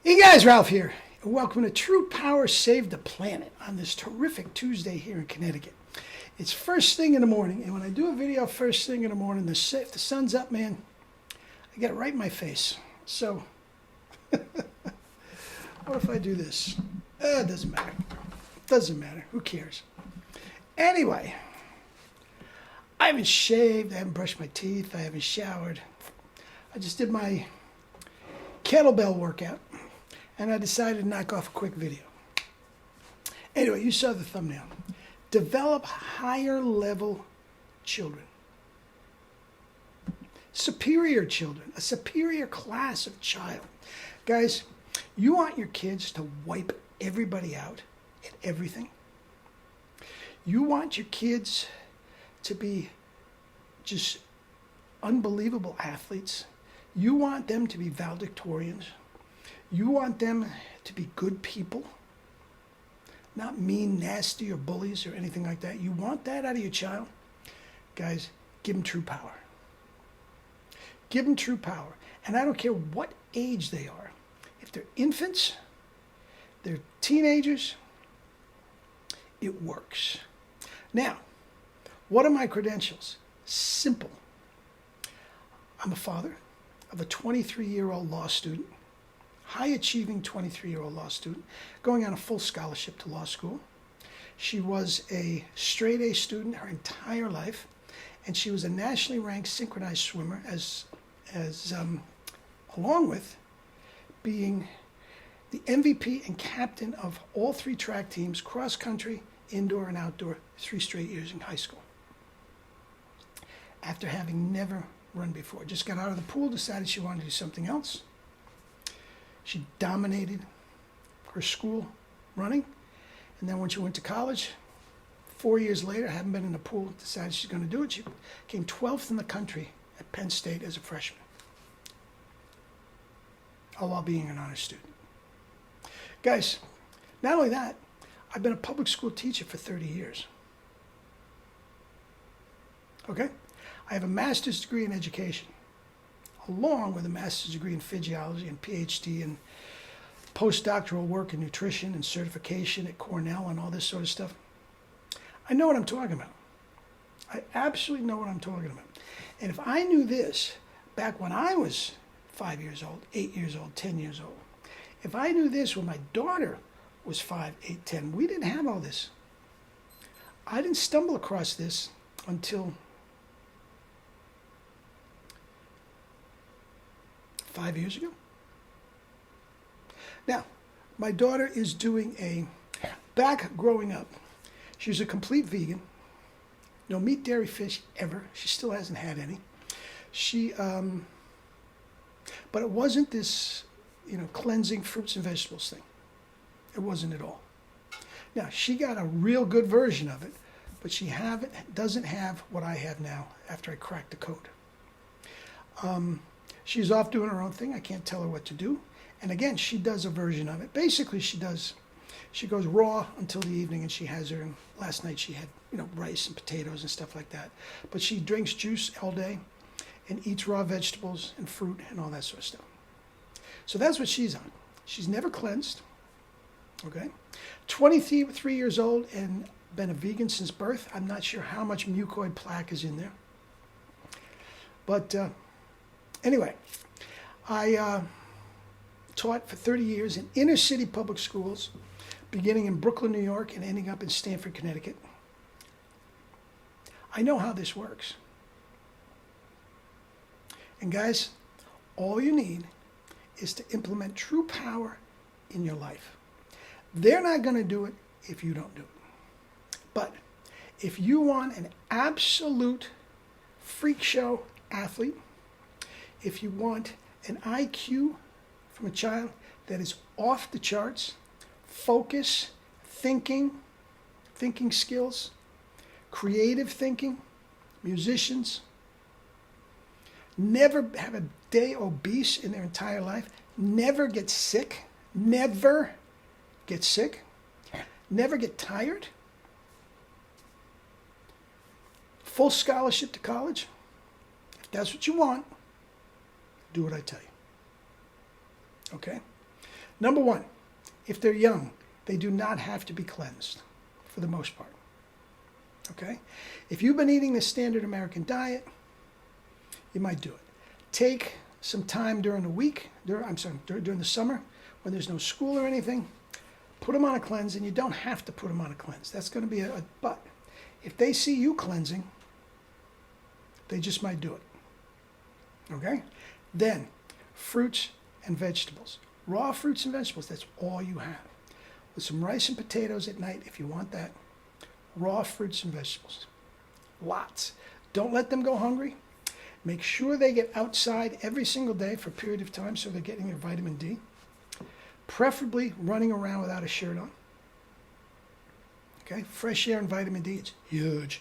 Hey guys, Ralph here, and welcome to True Power Save the Planet on this terrific Tuesday here in Connecticut. It's first thing in the morning, and when I do a video first thing in the morning, if the sun's up, man, I get it right in my face. So, what if I do this? It doesn't matter. Doesn't matter. Who cares? Anyway, I haven't shaved, I haven't brushed my teeth, I haven't showered. I just did my kettlebell workout, and I decided to knock off a quick video. Anyway, you saw the thumbnail. Develop higher level children. Superior children, a superior class of child. Guys, you want your kids to wipe everybody out at everything. You want your kids to be just unbelievable athletes. You want them to be valedictorians. You want them to be good people, not mean, nasty, or bullies or anything like that. You want that out of your child? Guys, give them true power. Give them true power. And I don't care what age they are. If they're infants, they're teenagers, it works. Now, what are my credentials? Simple. I'm a father of a 23-year-old law student, high-achieving 23-year-old law student, going on a full scholarship to law school. She was a straight-A student her entire life, and she was a nationally ranked synchronized swimmer, along with being the MVP and captain of all three track teams, cross-country, indoor, and outdoor, 3 straight years in high school. After having never run before, just got out of the pool, decided she wanted to do something else. She dominated her school running, and then when she went to college, 4 years later, hadn't been in the pool, decided she's going to do it. She came 12th in the country at Penn State as a freshman, all while being an honor student. Guys, not only that, I've been a public school teacher for 30 years. Okay? I have a master's degree in education, along with a master's degree in physiology and PhD in postdoctoral work in nutrition and certification at Cornell and all this sort of stuff. I know what I'm talking about. I absolutely know what I'm talking about. And if I knew this back when I was 5 years old, 8 years old, 10 years old, if I knew this when my daughter was 5, 8, 10, we didn't have all this. I didn't stumble across this until 5 years ago. Now, my daughter is doing back growing up, she was a complete vegan. No meat, dairy, fish, ever. She still hasn't had any. But it wasn't this, cleansing fruits and vegetables thing. It wasn't at all. Now, she got a real good version of it, but she doesn't have what I have now after I cracked the code. She's off doing her own thing. I can't tell her what to do. And again, she does a version of it. Basically, she goes raw until the evening, and she has her, last night she had, rice and potatoes and stuff like that. But she drinks juice all day and eats raw vegetables and fruit and all that sort of stuff. So that's what she's on. She's never cleansed, okay? 23 years old and been a vegan since birth. I'm not sure how much mucoid plaque is in there. But anyway, I taught for 30 years in inner city public schools, beginning in Brooklyn, New York, and ending up in Stamford, Connecticut. I know how this works. And guys, all you need is to implement true power in your life. They're not going to do it if you don't do it. But if you want an absolute freak show athlete, if you want an IQ from a child that is off the charts, focus, thinking skills, creative thinking, musicians, never have a day obese in their entire life, never get sick, never get tired, full scholarship to college. If that's what you want, do what I tell you. Okay? Number one, if they're young, they do not have to be cleansed for the most part. Okay? If you've been eating the standard American diet, you might do it. Take some time during the week, during the summer, when there's no school or anything, put them on a cleanse, and you don't have to put them on a cleanse. That's going to be a but. If they see you cleansing, they just might do it. Okay? Then, fruits and vegetables. Raw fruits and vegetables, that's all you have. With some rice and potatoes at night, if you want that. Raw fruits and vegetables. Lots. Don't let them go hungry. Make sure they get outside every single day for a period of time so they're getting their vitamin D. Preferably running around without a shirt on. Okay? Fresh air and vitamin D, it's huge.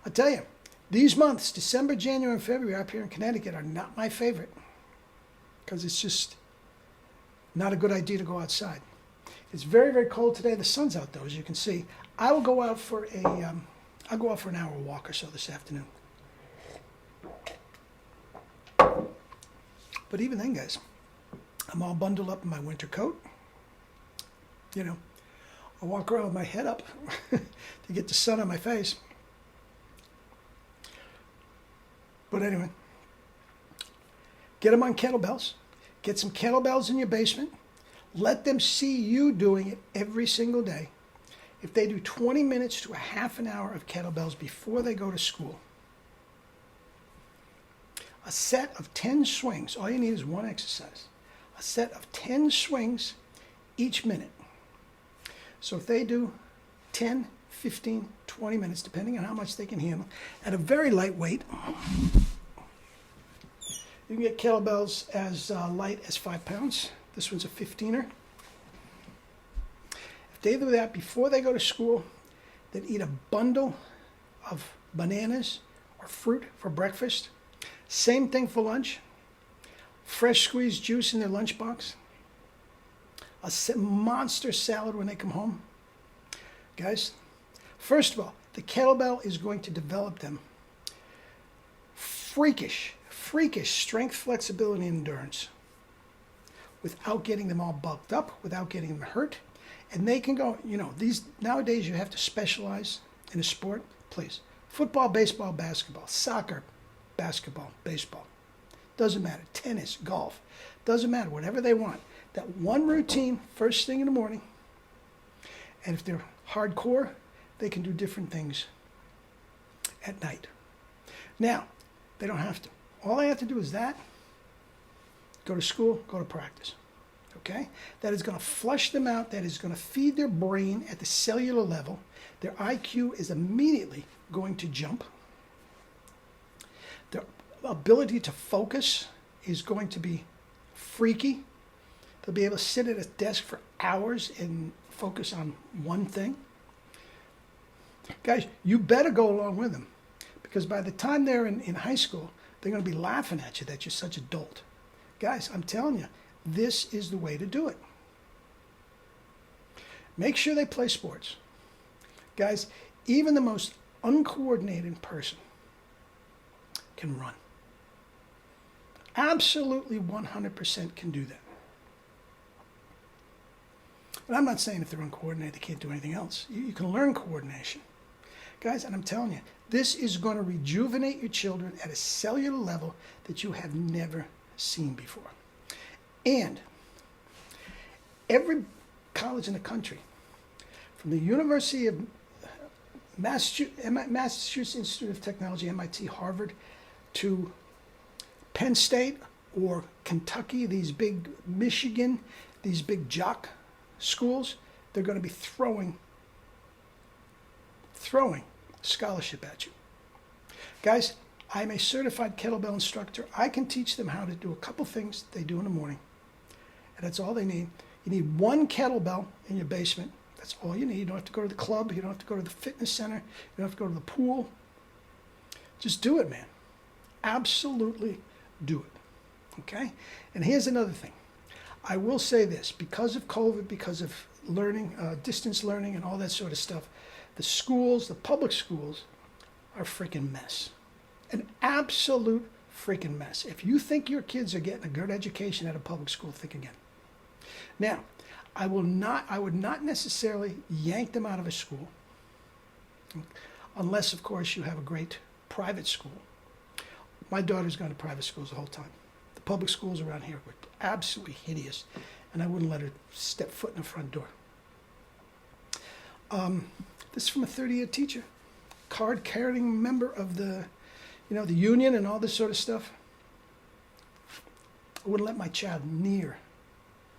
I'll tell you, these months, December, January, and February up here in Connecticut are not my favorite because it's just not a good idea to go outside. It's very, very cold today. The sun's out though, as you can see. I will go out for I'll go out for an hour walk or so this afternoon. But even then, guys, I'm all bundled up in my winter coat. You know, I walk around with my head up to get the sun on my face. But anyway, get them on kettlebells. Get some kettlebells in your basement. Let them see you doing it every single day. If they do 20 minutes to a half an hour of kettlebells before they go to school, a set of 10 swings, all you need is one exercise. A set of 10 swings each minute. So if they do 10, 15, 20 minutes, depending on how much they can handle, at a very light weight, you can get kettlebells as light as 5 pounds. This one's a 15er. If they do that before they go to school, then eat a bundle of bananas or fruit for breakfast. Same thing for lunch. Fresh squeezed juice in their lunchbox. A monster salad when they come home. Guys, first of all, the kettlebell is going to develop them freakish strength, flexibility, and endurance without getting them all bulked up, without getting them hurt. And they can go, you know, these nowadays you have to specialize in a sport. Please. Football, baseball, basketball, soccer, basketball, baseball. Doesn't matter. Tennis, golf. Doesn't matter. Whatever they want. That one routine, first thing in the morning. And if they're hardcore, they can do different things at night. Now, they don't have to. All they have to do is that, go to school, go to practice. Okay? That is going to flush them out. That is going to feed their brain at the cellular level. Their IQ is immediately going to jump. Their ability to focus is going to be freaky. They'll be able to sit at a desk for hours and focus on one thing. Guys, you better go along with them because by the time they're in high school, they're going to be laughing at you that you're such a dolt. Guys, I'm telling you, this is the way to do it. Make sure they play sports. Guys, even the most uncoordinated person can run. Absolutely 100% can do that. And I'm not saying if they're uncoordinated, they can't do anything else. You can learn coordination. Guys, and I'm telling you, this is going to rejuvenate your children at a cellular level that you have never seen before. And every college in the country, from the University of Massachusetts Institute of Technology, MIT, Harvard, to Penn State or Kentucky, these big Michigan, these big jock schools, they're going to be throwing scholarship at you. Guys, I'm a certified kettlebell instructor. I can teach them how to do a couple things they do in the morning. And that's all they need. You need one kettlebell in your basement. That's all you need. You don't have to go to the club. You don't have to go to the fitness center. You don't have to go to the pool. Just do it, man. Absolutely do it. Okay? And here's another thing. I will say this. Because of COVID, because of learning, distance learning and all that sort of stuff, the schools, the public schools, are a freaking mess. An absolute freaking mess. If you think your kids are getting a good education at a public school, think again. Now, I would not necessarily yank them out of a school, unless, of course, you have a great private school. My daughter's gone to private schools the whole time. The public schools around here were absolutely hideous, and I wouldn't let her step foot in the front door. This is from a 30-year teacher, card-carrying member of the union and all this sort of stuff. I wouldn't let my child near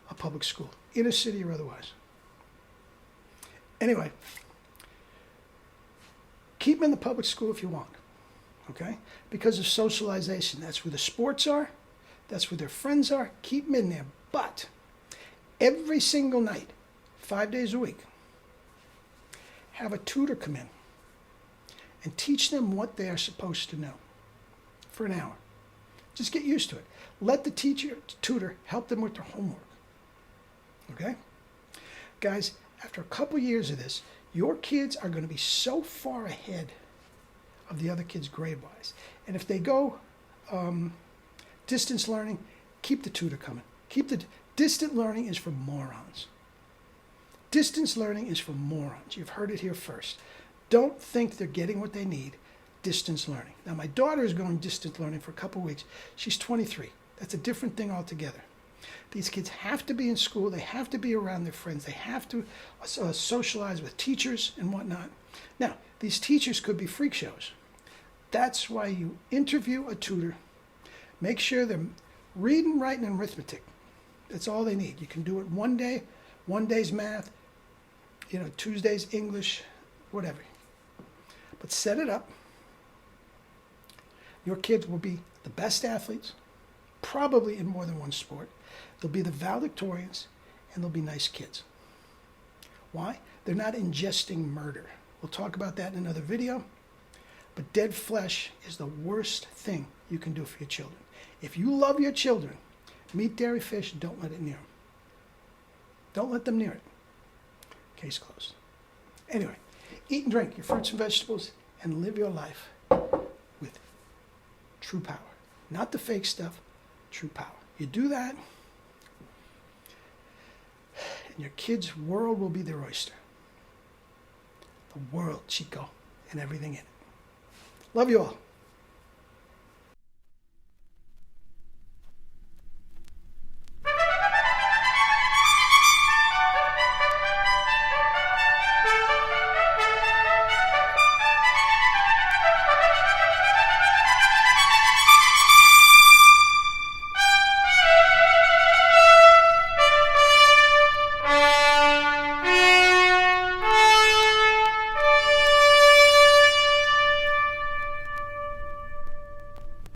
a public school, inner city or otherwise. Anyway, keep them in the public school if you want, okay? Because of socialization. That's where the sports are. That's where their friends are. Keep them in there. But every single night, 5 days a week, have a tutor come in and teach them what they are supposed to know for an hour. Just get used to it. Let the tutor help them with their homework. Okay? Guys, after a couple years of this, your kids are going to be so far ahead of the other kids grade-wise. And if they go distance learning, keep the tutor coming. Distant learning is for morons. Distance learning is for morons. You've heard it here first. Don't think they're getting what they need. Distance learning. Now, my daughter is going distance learning for a couple weeks. She's 23. That's a different thing altogether. These kids have to be in school. They have to be around their friends. They have to socialize with teachers and whatnot. Now, these teachers could be freak shows. That's why you interview a tutor. Make sure they're reading, writing, and arithmetic. That's all they need. You can do it one day. One day's math. Tuesday's English, whatever. But set it up. Your kids will be the best athletes, probably in more than one sport. They'll be the valedictorians, and they'll be nice kids. Why? They're not ingesting murder. We'll talk about that in another video. But dead flesh is the worst thing you can do for your children. If you love your children, meat, dairy, fish, don't let it near them. Don't let them near it. Case closed. Anyway, eat and drink your fruits and vegetables and live your life with true power. Not the fake stuff, true power. You do that, and your kid's world will be their oyster. The world, Chico, and everything in it. Love you all.